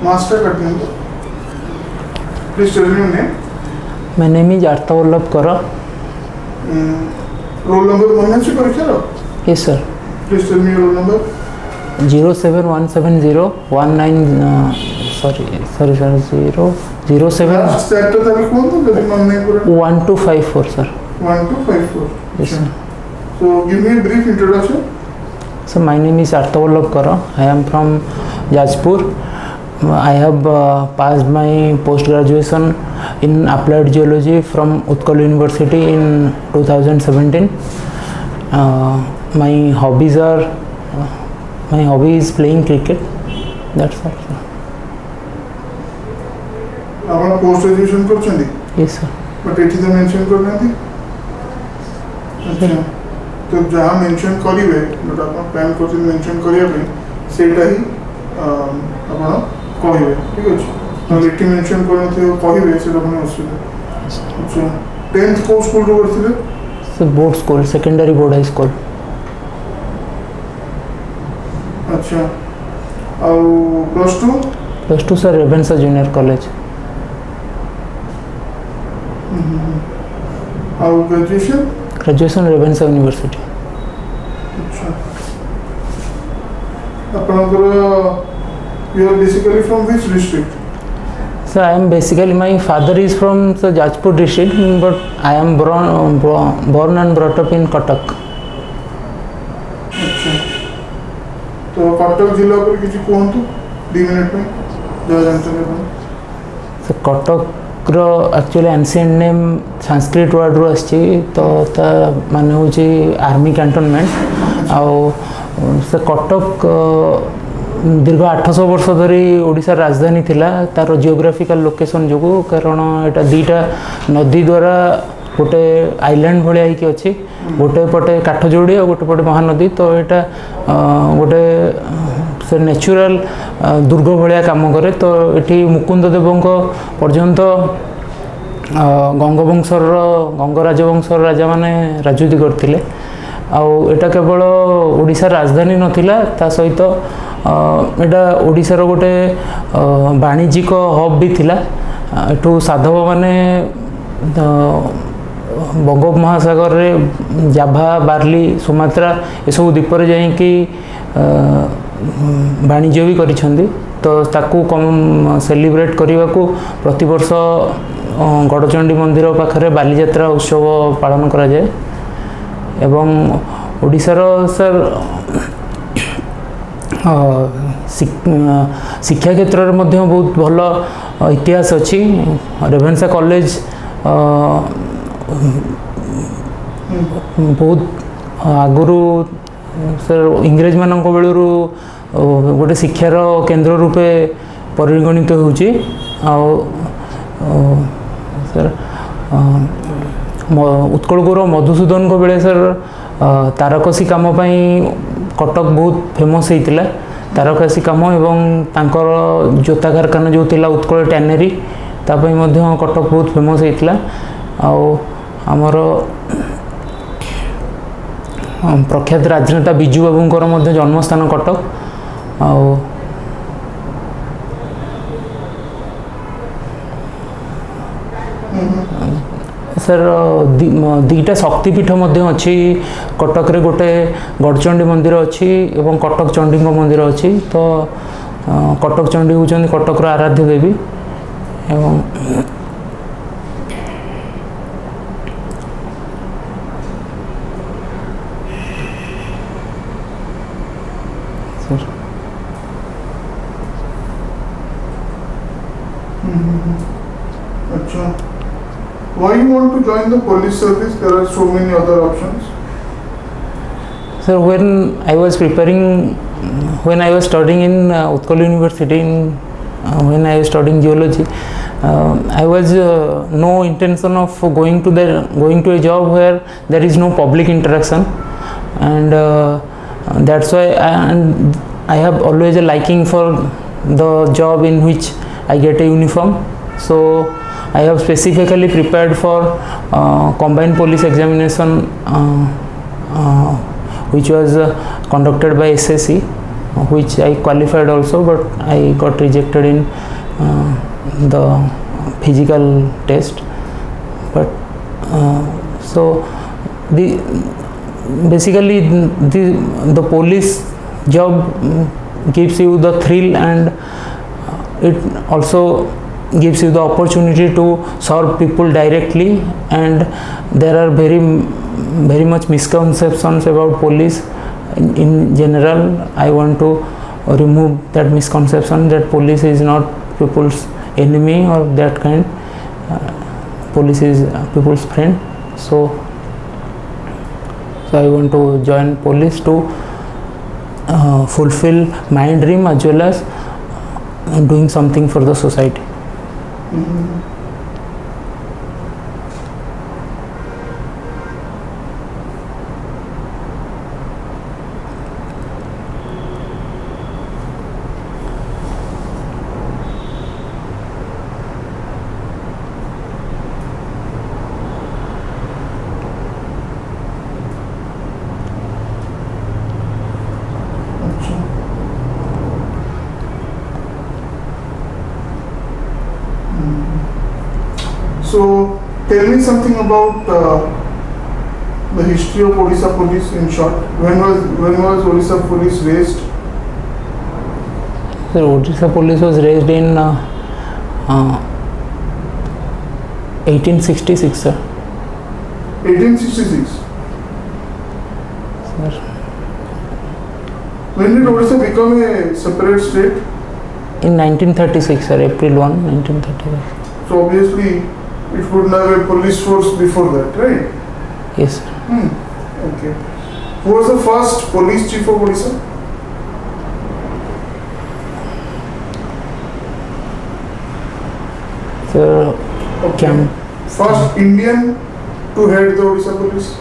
Master cutting. Please tell me your name. My name is Artha Vallabh Kara. Roll number तो mummy से परीक्षा लो. Yes sir. Please tell me your roll number. 07170 07 Last chapter तभी कौन था जब mummy पूरा. 1254 sir. 1254. Yes sir. So give me a brief introduction. So my name is Artha Vallabh Kara. I am from Jajpur. I have passed my post graduation in applied geology from Utkal University in 2017. My hobbies are my hobby is playing cricket. That's all sir. आपण post graduation करछन्ती. Yes sir. But एठी तो mention करनांती. अच्छा. तो जहाँ mention करिवे जोटा आपण प्लान करछन मेंशन करिया पे सेटा ही आपण कहिवे. ठीक अछि. तो एठी मेंशन करनथि कहिवे सेटा आपण असुविधा. अच्छा. 10th को स्कूल रो करथिले. So board school, secondary board high school. अच्छा. और plus 2 sir Revensa Junior College. और ग्रेजुएशन. Graduation Revensa University. अच्छा. आपनकर you are basically from which district? So I am basically my father is from the Jajpur district, but I am born and brought up in Cuttack. अच्छा. तो कटक जिला पर किसी कहतु 2 minute में जहाँ जानते हैं. So Cuttack रो actually ancient name Sanskrit word रो आछि तो ता माने होची आर्मी कैंटोनमेंट आउ से कटक दीर्घ 800 वर्ष धरी ओडिसा राजधानी थिला तार जियोग्राफिकल लोकेशन जोगु कारण एटा दीटा नदी द्वारा गोटे आइलैंड भलिया ही अछि गोटे पटे काठजोड़ी और गोटे पटे महानदी तो एटा गोटे से नेचुरल दुर्ग भलिया काम करे तो एठी मुकुंद देवंक पर्यंत गंगवंशर गंग राजवंशर राजा माने राजनीति करथिले आउ एटा केवल ओडिसा राजधानी नथिला ता सहित एटा ओडिसा रो गोटे वाणिज्यिक हब भी थिला एठू साधव माने बंगोप महासागर रे जाभा बार्ली सुमात्रा ये सब द्वीप रे जाई कि वाणिज्य भी करिछंदी तो ताकू कम सेलिब्रेट करने को प्रति वर्ष गड़चंडी मंदिर पाखरे बाली यात्रा उत्सव पालन करा जाए एवं ओडिशार सर शिक्षा क्षेत्र में बहुत भल इतिहास अच्छी रेभेन्सा कॉलेज बहुत आगुरु सर इंग्रेज मान बेलू गोटे शिक्षार केन्द्र रूपे परिगणित होउची सर उत्कल गुरु मधुसूदन को बेले सर तारकसी काम कटक बहुत फेमस होता तारकसी काम एवं तांकर जोता कारखाना जो थिला उत्कल टैनेरी तापई मध्य कटक बहुत फेमस होता आमर प्रख्यात राजनेता बिजू बाबूंकर मध्य जन्मस्थान कटक सर दीटा शक्तिपीठ अच्छी कटक रे गोटे गड़चंडी मंदिर अच्छी एवं कटक चंडी मंदिर अच्छी तो कटक चंडी होउछन कटक रो आराध्य देवी एवं सर अच्छा. Why you want to join the police service? There are so many other options. Sir, when I was preparing, when I was studying in Utkal University, when I was studying geology, I was no intention of going to a job where there is no public interaction, and that's why I have always a liking for the job in which I get a uniform. So I have specifically prepared for combined police examination which was conducted by SSC which I qualified also, but I got rejected in the physical test. But so the basically the police job gives you the thrill, and it also gives you the opportunity to serve people directly, and there are very much misconceptions about police in general. I want to remove that misconception that police is not people's enemy or that kind. Police is people's friend. So I want to join police to fulfill my dream as well as doing something for the society. So tell me something about the history of Odisha Police in short. When was Odisha Police raised? So Odisha Police was raised in 1866, sir. 1866. Sir. When did Odisha become a separate state? In 1936, sir. April 1, 1936. So obviously it would have a police force before that, right? Yes, sir. Okay. Who was the first police chief of Odisha? Sir, Okay. First Indian to head the Odisha police?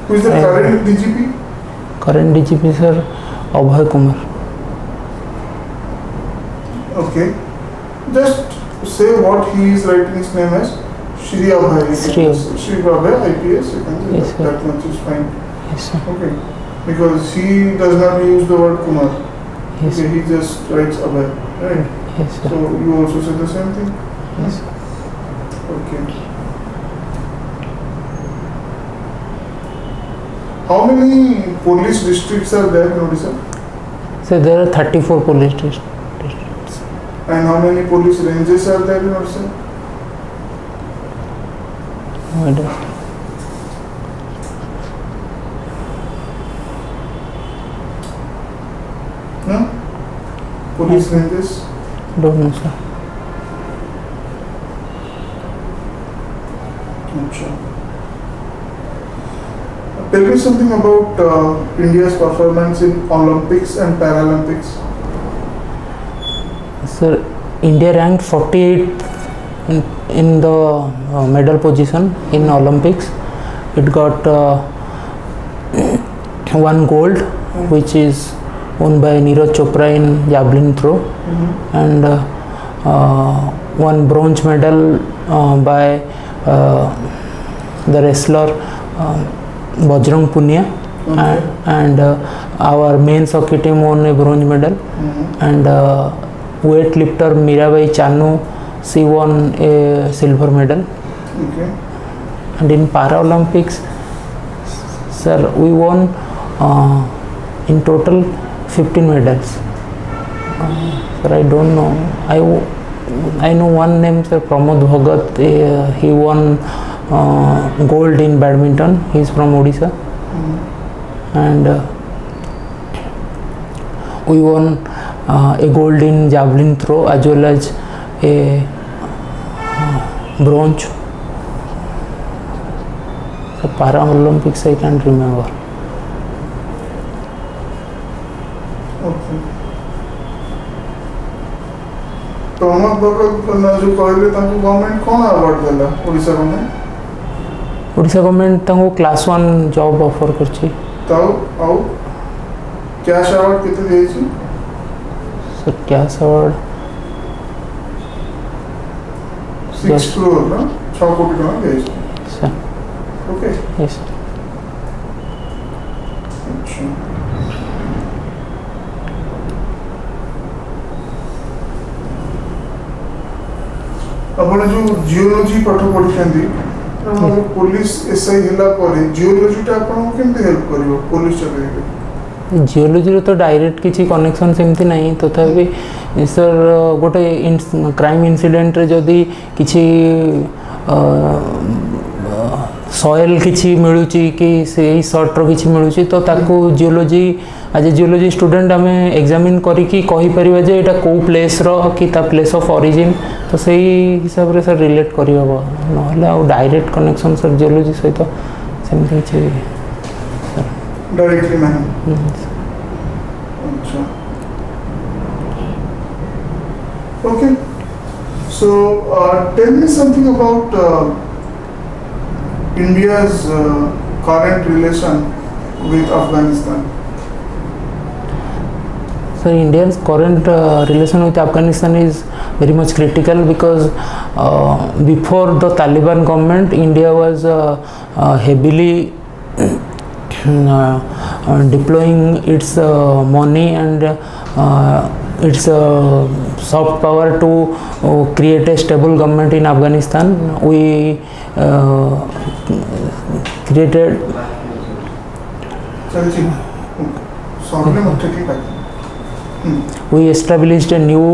Who is the current DGP? current DGP, sir, Abhay Kumar. Okay. Just say what he is writing his name as. Shri Abhay. Shri Abhay IPS. You can say Yes, sir. that much is fine. Yes, sir. Okay. Because he does not use the word Kumar. Yes, Okay, he just writes Abhay. Right. yes, sir. So you also say the same thing? Yes, sir. Okay. How many police districts are there in Odisha? So there are 34 police districts. And how many police ranges are there in Odisha? I don't, No? Police ranges? don't know, sir. Achha. Tell me something about India's performance in Olympics and Paralympics. Sir, India ranked 48 in the medal position in Olympics. It got one gold, which is won by Neeraj Chopra in javelin throw, and one bronze medal by the wrestler Bajrang Punia, and our men's hockey team won a bronze medal, and weightlifter Mirabai Chanu, she won a silver medal. Okay. And in Paralympics, sir, we won in total 15 medals. Sir, I don't know. I know one name, sir, Pramod Bhagat. He won gold in badminton. He is from Odisha. And we won a gold in javelin throw as well as a bronze. The Paralympics I can't remember. Okay. Pramod Bhagat ना जो कहले ताको government कोन award देला Odisha government Odisha government ताको class 1 job offer करछि ताऊ आउ cash award केते देछि सर कैश अवार्ड 6 crore ना 6 कोटी टका देछि सर ओके यस अच्छा आपण जो जियोलॉजी पाठ पढ़ी पुलिस एसआई ହେଲା ପରେ जियोलॉजी टा आपण केमते हेल्प करिवो पुलिस चाकरी जियोलॉजी तो डायरेक्ट किसी कनेक्शन सेमती नहीं तथापि सर गोटे क्राइम इनसिडेंट रे जदि किसी सॉइल किसी मिलूची कि से सर्टर किसी मिलूची तो ताको जियोलॉजी आज जियोलॉजी स्टूडेंट आम एग्जामिन करिकी कहि परिबा जे एटा को प्लेस रो कि ता प्लेस ऑफ ओरिजिन तो सही हिसाब रे सर रिलेट करि हबो नहले आ डायरेक्ट कनेक्शन सर जियोलॉजी सहित सेमती छै डायरेक्टली नहीं अच्छा okay so tell me something about India's current relation with Afghanistan. So India's current relation with Afghanistan is very much critical because before the Taliban government, India was heavily deploying its money and its soft power to create a stable government in Afghanistan. We created we established a new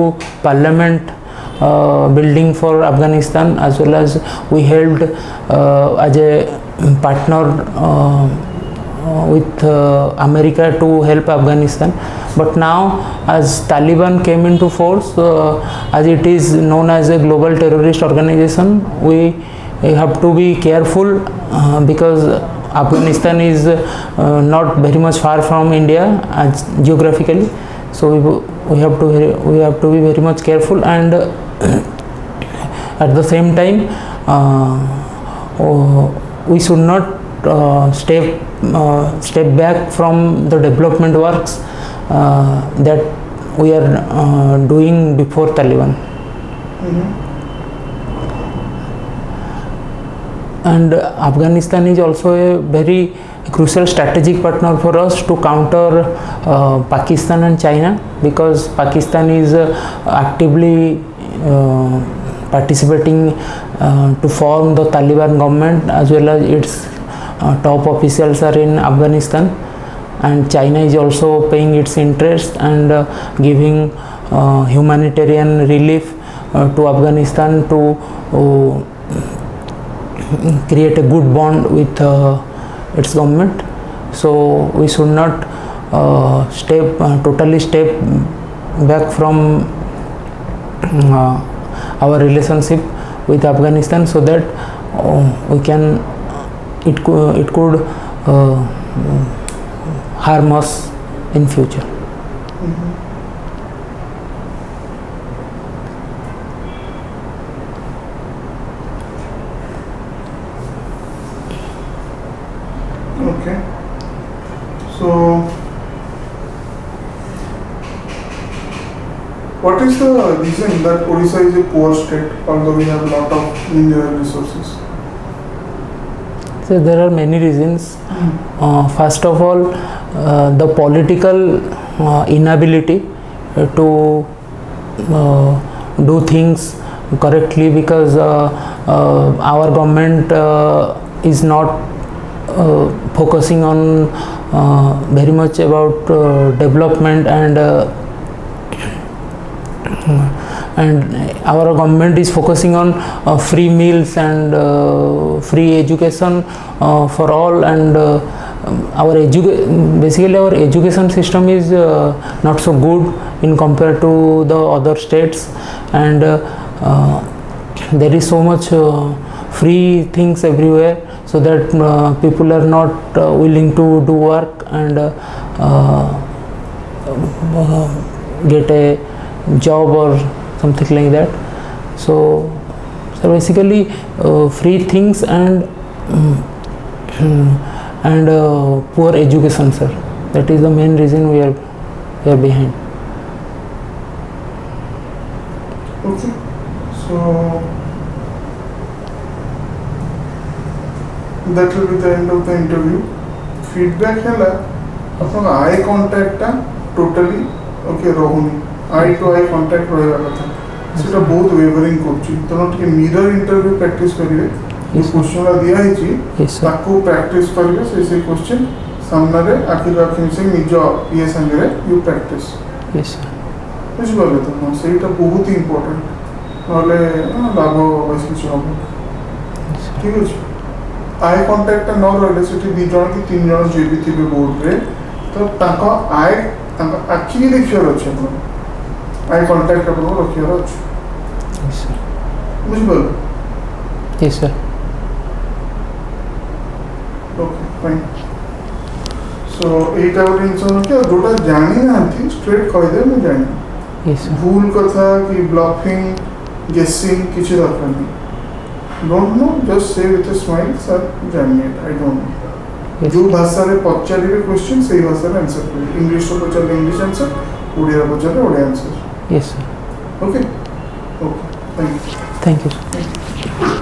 parliament building for Afghanistan, as well as we helped as a partner with America to help Afghanistan. But now as Taliban came into force, as it is known as a global terrorist organization, we have to be careful because Afghanistan is not very much far from India as geographically, so we have to be very much careful, and at the same time we should not step back from the development works that we are doing before Taliban. And Afghanistan is also a very crucial strategic partner for us to counter Pakistan and China, because Pakistan is actively participating to form the Taliban government, as well as its top officials are in Afghanistan, and China is also paying its interest and giving humanitarian relief to Afghanistan to create a good bond with its government. So we should not totally step back from our relationship with Afghanistan, so that it could harm us in future. Okay, so what is the reason that Odisha is a poor state, although we have a lot of mineral resources? So there are many reasons. First of all, the political inability to do things correctly, because our government is not focusing on very much about development, and our government is focusing on free meals and free education for all, and basically our education system is not so good in compared to the other states, and there is so much free things everywhere, so that people are not willing to do work and get a job or something like that. So basically free things and poor education, sir. That is the main reason we are behind. Okay, so that will be the end of the interview. Feedback है आपन eye contact totally okay रहुनी eye to eye contact रहबा कथा सेटा बहुत wavering करछि तो टिके मिरर इंटरव्यू प्रैक्टिस करिवे Yes, sir. क्वेश्चन दिया हिची Yes, sir. ताको प्रैक्टिस करिवे से क्वेश्चन सामने रे आखि रखि से निज ये संगे यू प्रैक्टिस Yes, sir. बुझ गले तो सेटा बहुत ही इंपोर्टेंट नले लाभ बस किछ हम Yes, sir. ठीक अछि आई कांटेक्ट न रहले सेठी 2 जण कि 3 जण जे भी थिबे बोर्ड रे तो ताको आई ताको आखि देखियो अछि आई कांटेक्ट अपन रखियो अछि Yes, sir. बुझ गले Yes, sir. Okay fine so एटा गोटे जिनस कि जोटा जानी ना स्ट्रेट कहीदे मैं जानी Yes, sir. भूल कथा कि ब्लफिंग गेसिंग किसी दरकार नहीं don't know just say with a smile sir जानिए आई डोंट नो Yes, जो sir. भाषा रे पचारिबे क्वेश्चन सही भाषा रे आंसर करिवे इंग्लिश रे पचारे इंग्लिश आंसर ओडिया रे पचारे Odia answer Yes, sir. Okay okay thank you Thank you, sir.